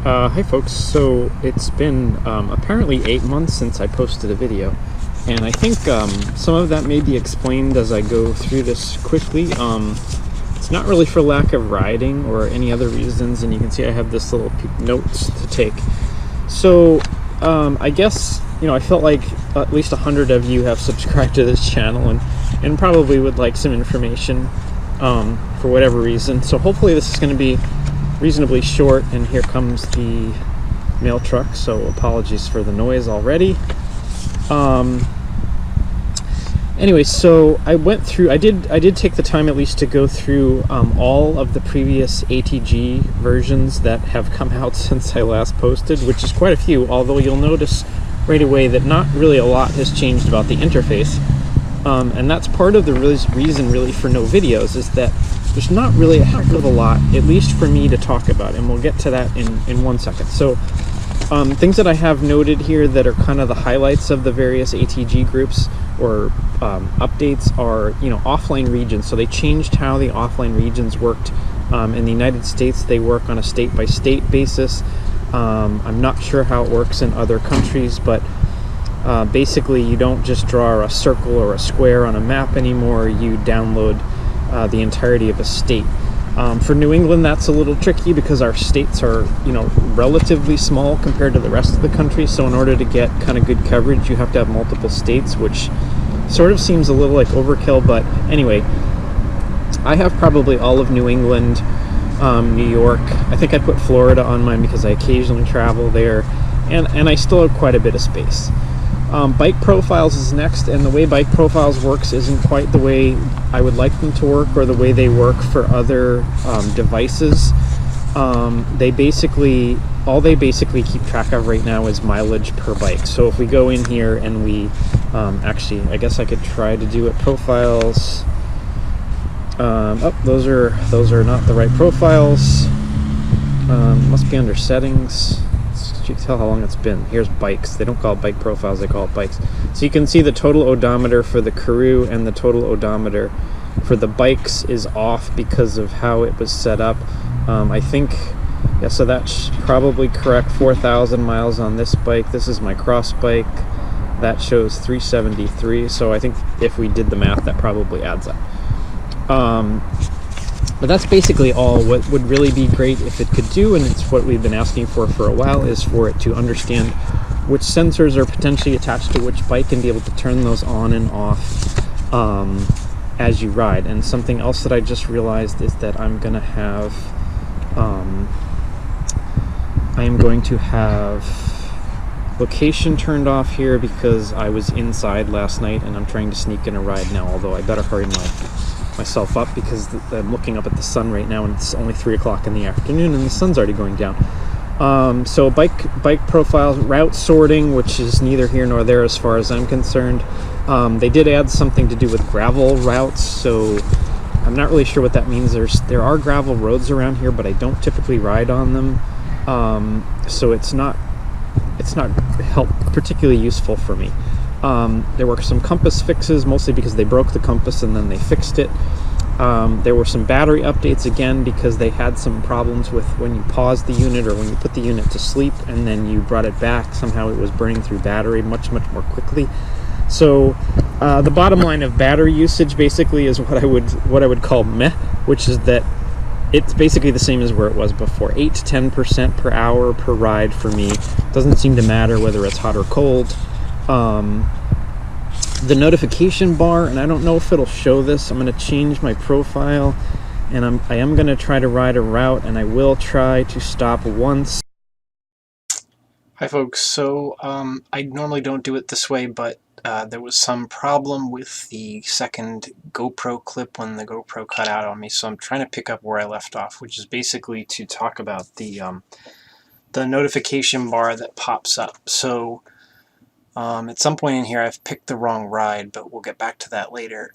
Hi folks, so it's been apparently 8 months since I posted a video, and I think some of that may be explained as I go through this quickly. It's not really for lack of riding or any other reasons, and you can see I have this little notes to take. So I guess, I felt like at least 100 of you have subscribed to this channel and probably would like some information for whatever reason. So hopefully this is going to be reasonably short, and here comes the mail truck, so apologies for the noise already. Anyway, so I did take the time at least to go through all of the previous ATG versions that have come out since I last posted, which is quite a few, although you'll notice right away that not really a lot has changed about the interface. And that's part of the reason really for no videos, is that there's not really a heck of a lot, at least for me, to talk about, and we'll get to that in 1 second. So things that I have noted here that are kind of the highlights of the various ATG groups or updates are, offline regions. So they changed how the offline regions worked. In the United States, they work on a state-by-state basis. I'm not sure how it works in other countries, but basically you don't just draw a circle or a square on a map anymore. You download the entirety of a state. For New England, that's a little tricky because our states are, relatively small compared to the rest of the country. So in order to get kind of good coverage, you have to have multiple states, which sort of seems a little like overkill. But anyway, I have probably all of New England, New York. I think I put Florida on mine because I occasionally travel there, and I still have quite a bit of space. Bike profiles is next, and the way bike profiles works isn't quite the way I would like them to work, or the way they work for other devices. They basically keep track of right now is mileage per bike. So if we go in here and we actually, I guess I could try to do it profiles. Those are not the right profiles. Must be under settings. You can tell how long it's been. Here's bikes. They don't call it bike profiles, they call it bikes. So you can see the total odometer for the Karoo and the total odometer for the bikes is off because of how it was set up. I think, yeah, so that's probably correct. 4,000 miles on this bike. This is my cross bike. That shows 373. So I think if we did the math, that probably adds up. But that's basically all. What would really be great if it could do, and it's what we've been asking for a while, is for it to understand which sensors are potentially attached to which bike and be able to turn those on and off as you ride. And something else that I just realized is that I'm going to have location turned off here because I was inside last night and I'm trying to sneak in a ride now, although I better hurry myself up because I'm looking up at the sun right now and it's only 3 o'clock in the afternoon and the sun's already going down. So bike profiles, route sorting, which is neither here nor there as far as I'm concerned. They did add something to do with gravel routes, so I'm not really sure what that means. There are gravel roads around here, but I don't typically ride on them, so it's not particularly useful for me. There were some compass fixes, mostly because they broke the compass and then they fixed it. There were some battery updates again because they had some problems with when you paused the unit or when you put the unit to sleep and then you brought it back, somehow it was burning through battery much more quickly. So the bottom line of battery usage basically is what I would call meh, which is that it's basically the same as where it was before. 8 to 10% per hour per ride for me. Doesn't seem to matter whether it's hot or cold. The notification bar, and I don't know if it'll show this. I'm going to change my profile, and I am going to try to ride a route, and I will try to stop once. Hi folks, so I normally don't do it this way, but there was some problem with the second GoPro clip when the GoPro cut out on me, so I'm trying to pick up where I left off, which is basically to talk about the notification bar that pops up. So at some point in here I've picked the wrong ride, but we'll get back to that later.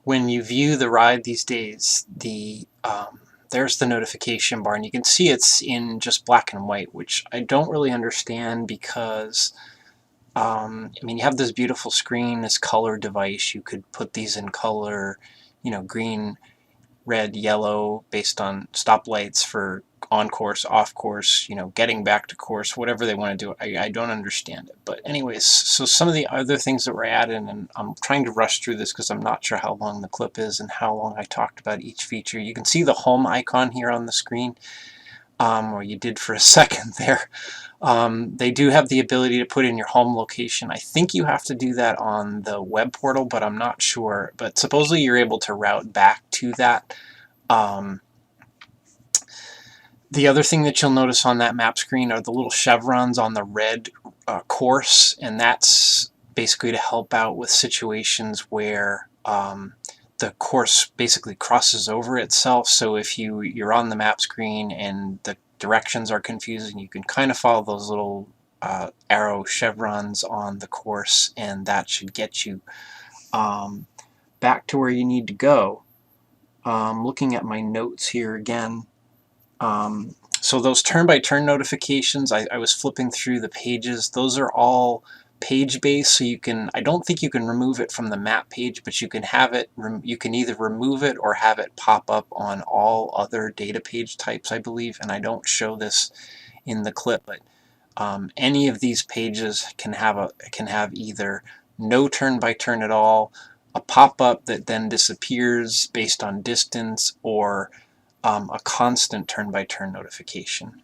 When you view the ride these days, there's the notification bar, and you can see it's in just black and white, which I don't really understand because, you have this beautiful screen, this color device. You could put these in color, green, red, yellow, based on stoplights for on course, off course, you know, getting back to course, whatever they want to do. I don't understand it. But anyways, so some of the other things that were added, and I'm trying to rush through this because I'm not sure how long the clip is and how long I talked about each feature. You can see the home icon here on the screen, or you did for a second there. They do have the ability to put in your home location. I think you have to do that on the web portal, but I'm not sure. But supposedly you're able to route back to that. The other thing that you'll notice on that map screen are the little chevrons on the red course, and that's basically to help out with situations where the course basically crosses over itself. So if you're on the map screen and the directions are confusing, you can kind of follow those little arrow chevrons on the course, and that should get you back to where you need to go. Looking at my notes here again. So those turn-by-turn notifications, I was flipping through the pages. Those are all page-based, so you can, I don't think you can remove it from the map page, but you can have it, you can either remove it or have it pop up on all other data page types, I believe, and I don't show this in the clip, but any of these pages can have either no turn-by-turn at all, a pop-up that then disappears based on distance, or a constant turn-by-turn notification.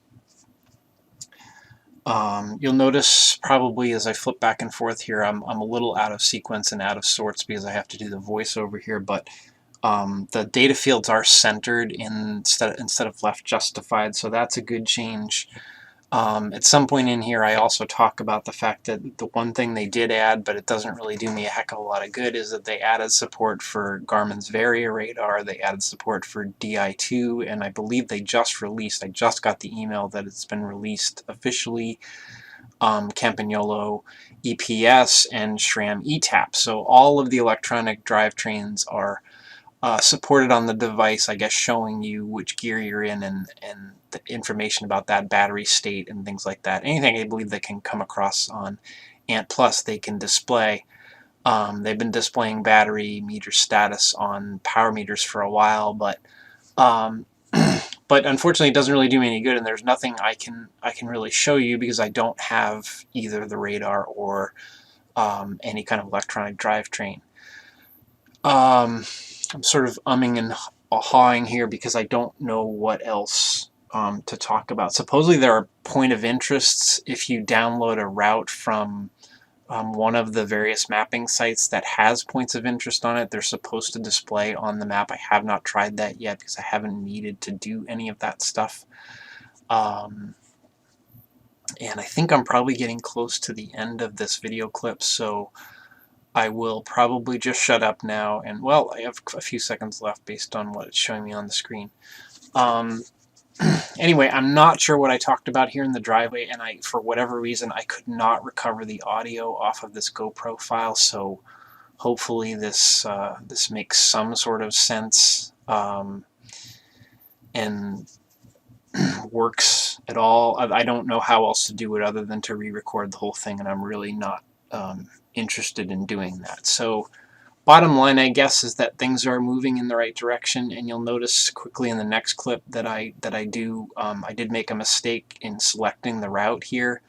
You'll notice probably as I flip back and forth here, I'm a little out of sequence and out of sorts because I have to do the voiceover here, but the data fields are centered instead of left justified, so that's a good change. At some point in here, I also talk about the fact that the one thing they did add, but it doesn't really do me a heck of a lot of good, is that they added support for Garmin's Varia radar, they added support for DI2, and I believe they just released, I just got the email that it's been released officially, Campagnolo EPS and SRAM ETAP. So all of the electronic drivetrains are supported on the device, I guess, showing you which gear you're in and the information about that battery state and things like that. Anything I believe they can come across on Ant Plus, they can display. They've been displaying battery meter status on power meters for a while, but but unfortunately it doesn't really do me any good, and there's nothing I can really show you because I don't have either the radar or any kind of electronic drivetrain. I'm sort of umming and hawing here because I don't know what else to talk about. Supposedly there are point of interests if you download a route from one of the various mapping sites that has points of interest on it. They're supposed to display on the map. I have not tried that yet because I haven't needed to do any of that stuff. And I think I'm probably getting close to the end of this video clip, so I will probably just shut up now, and well, I have a few seconds left based on what it's showing me on the screen. Anyway, I'm not sure what I talked about here in the driveway, and for whatever reason, I could not recover the audio off of this GoPro file, so hopefully this makes some sort of sense and works at all. I don't know how else to do it other than to re-record the whole thing, and I'm really not interested in doing that. So bottom line, I guess, is that things are moving in the right direction, and you'll notice quickly in the next clip that I did make a mistake in selecting the route here,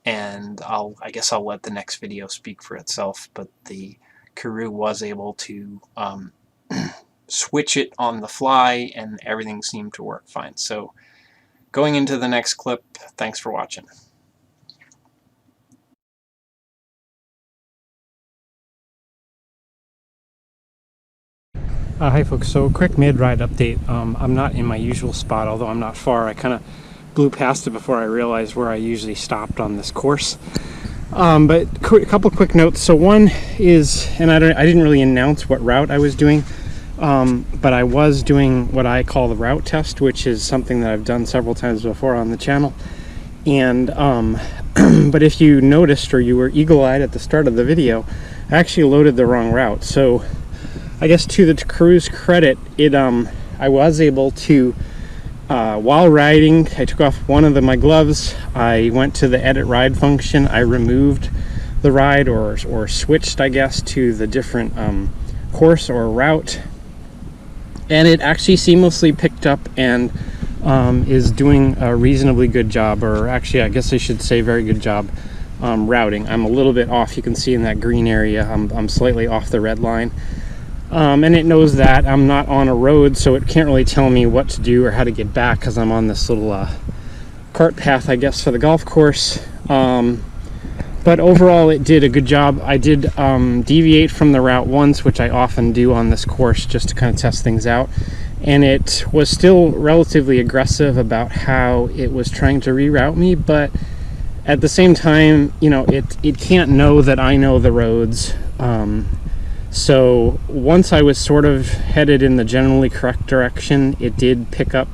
and I guess I'll let the next video speak for itself, but the Karoo was able to switch it on the fly, and everything seemed to work fine. So going into the next clip, thanks for watching. Hi folks, so quick mid-ride update. I'm not in my usual spot, although I'm not far. I kind of blew past it before I realized where I usually stopped on this course. But a couple quick notes. So one is, and I didn't really announce what route I was doing, but I was doing what I call the route test, which is something that I've done several times before on the channel. And but if you noticed or you were eagle-eyed at the start of the video, I actually loaded the wrong route. So I guess to the Karoo's credit, I was able to, while riding, I took off one of my gloves, I went to the edit ride function, I removed the ride or switched, I guess, to the different course or route, and it actually seamlessly picked up and is doing a reasonably good job, or actually I guess I should say very good job, routing. I'm a little bit off. You can see in that green area I'm slightly off the red line, and it knows that I'm not on a road, so it can't really tell me what to do or how to get back because I'm on this little cart path, I guess, for the golf course. But overall it did a good job. I did deviate from the route once, which I often do on this course just to kind of test things out, and it was still relatively aggressive about how it was trying to reroute me, but at the same time, you know, it can't know that I know the roads. So once I was sort of headed in the generally correct direction, it did pick up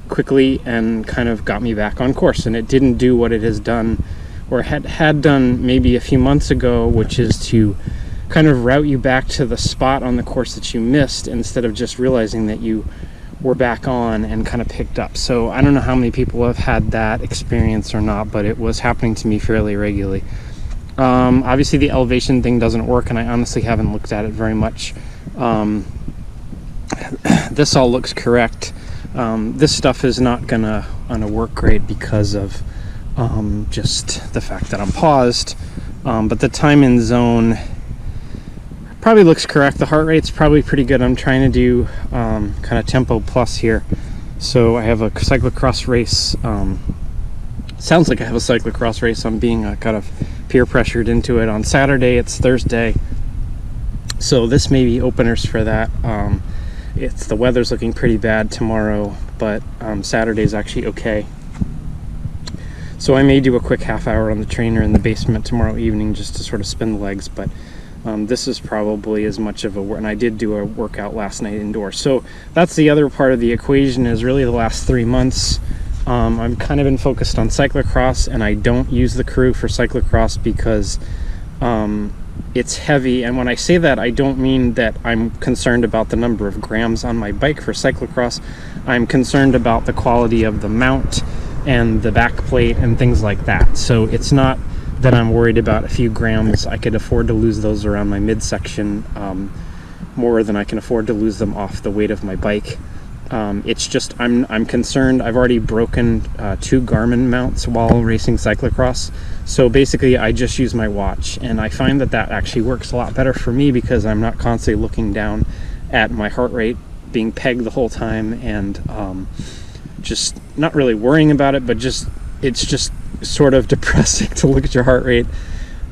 quickly and kind of got me back on course, and it didn't do what it has done or had done maybe a few months ago, which is to kind of route you back to the spot on the course that you missed instead of just realizing that you were back on and kind of picked up. So I don't know how many people have had that experience or not, but it was happening to me fairly regularly. Obviously the elevation thing doesn't work, and I honestly haven't looked at it very much. This all looks correct. This stuff is not gonna work great because of just the fact that I'm paused, but the time in zone probably looks correct. The heart rate's probably pretty good. I'm trying to do kind of tempo plus here, so I have a cyclocross race. Sounds like I have a cyclocross race. I'm being kind of peer pressured into it on Saturday. It's Thursday, so this may be openers for that. The weather's looking pretty bad tomorrow, but Saturday's actually okay. So I may do a quick half hour on the trainer in the basement tomorrow evening just to sort of spin the legs, but this is probably as much of a work, and I did do a workout last night indoors. So that's the other part of the equation, is really the last 3 months. I've kind of been focused on cyclocross, and I don't use the Karoo for cyclocross because it's heavy. And when I say that, I don't mean that I'm concerned about the number of grams on my bike for cyclocross. I'm concerned about the quality of the mount and the back plate and things like that. So it's not that I'm worried about a few grams. I could afford to lose those around my midsection more than I can afford to lose them off the weight of my bike. It's just I'm concerned. I've already broken 2 Garmin mounts while racing cyclocross, so basically I just use my watch, and I find that actually works a lot better for me because I'm not constantly looking down at my heart rate being pegged the whole time, and just not really worrying about it, but it's just sort of depressing to look at your heart rate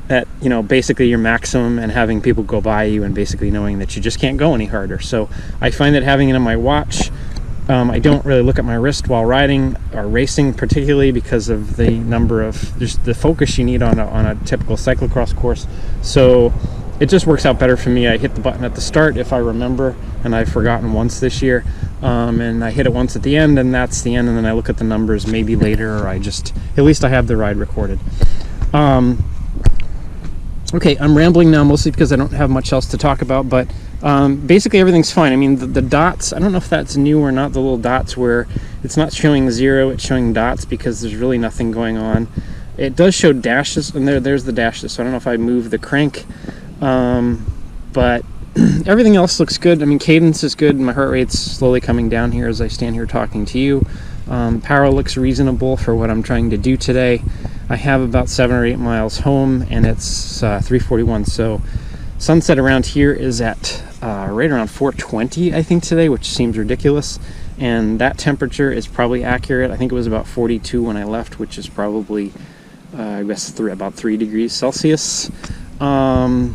at, you know, basically your maximum, and having people go by you and basically knowing that you just can't go any harder. So I find that having it on my watch, I don't really look at my wrist while riding or racing, particularly because of the number of just the focus you need on a typical cyclocross course. So it just works out better for me. I hit the button at the start if I remember, and I've forgotten once this year, and I hit it once at the end, and that's the end, and then I look at the numbers maybe later, or at least I have the ride recorded. Okay, I'm rambling now mostly because I don't have much else to talk about, but basically everything's fine. I mean, the dots, I don't know if that's new or not, the little dots where it's not showing 0, it's showing dots because there's really nothing going on. It does show dashes, and there's the dashes, so I don't know if I move the crank, but everything else looks good. I mean, cadence is good, and my heart rate's slowly coming down here as I stand here talking to you. Power looks reasonable for what I'm trying to do today. I have about 7 or 8 miles home, and it's 3:41, so sunset around here is at right around 4:20, I think, today, which seems ridiculous, and that temperature is probably accurate. I think it was about 42 when I left, which is probably I guess about 3 degrees Celsius. We're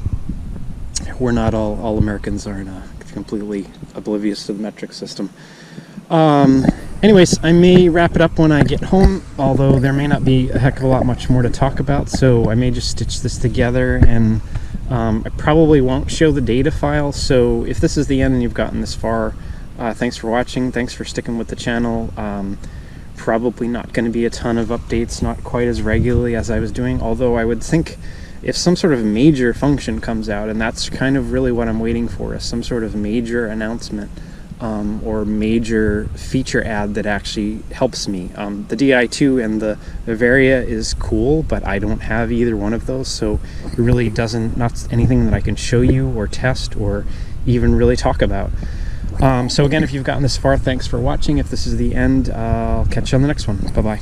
not all Americans are completely oblivious to the metric system. Anyways, I may wrap it up when I get home, although there may not be a heck of a lot much more to talk about, so I may just stitch this together, and I probably won't show the data file. So if this is the end and you've gotten this far, thanks for watching, thanks for sticking with the channel. Probably not going to be a ton of updates, not quite as regularly as I was doing, although I would think if some sort of major function comes out, and that's kind of really what I'm waiting for, is some sort of major announcement or major feature ad that actually helps me. The Di2 and the Bavaria is cool, but I don't have either one of those, so it really not anything that I can show you or test or even really talk about. So again, if you've gotten this far, thanks for watching. If this is the end, I'll catch you on the next one. Bye-bye.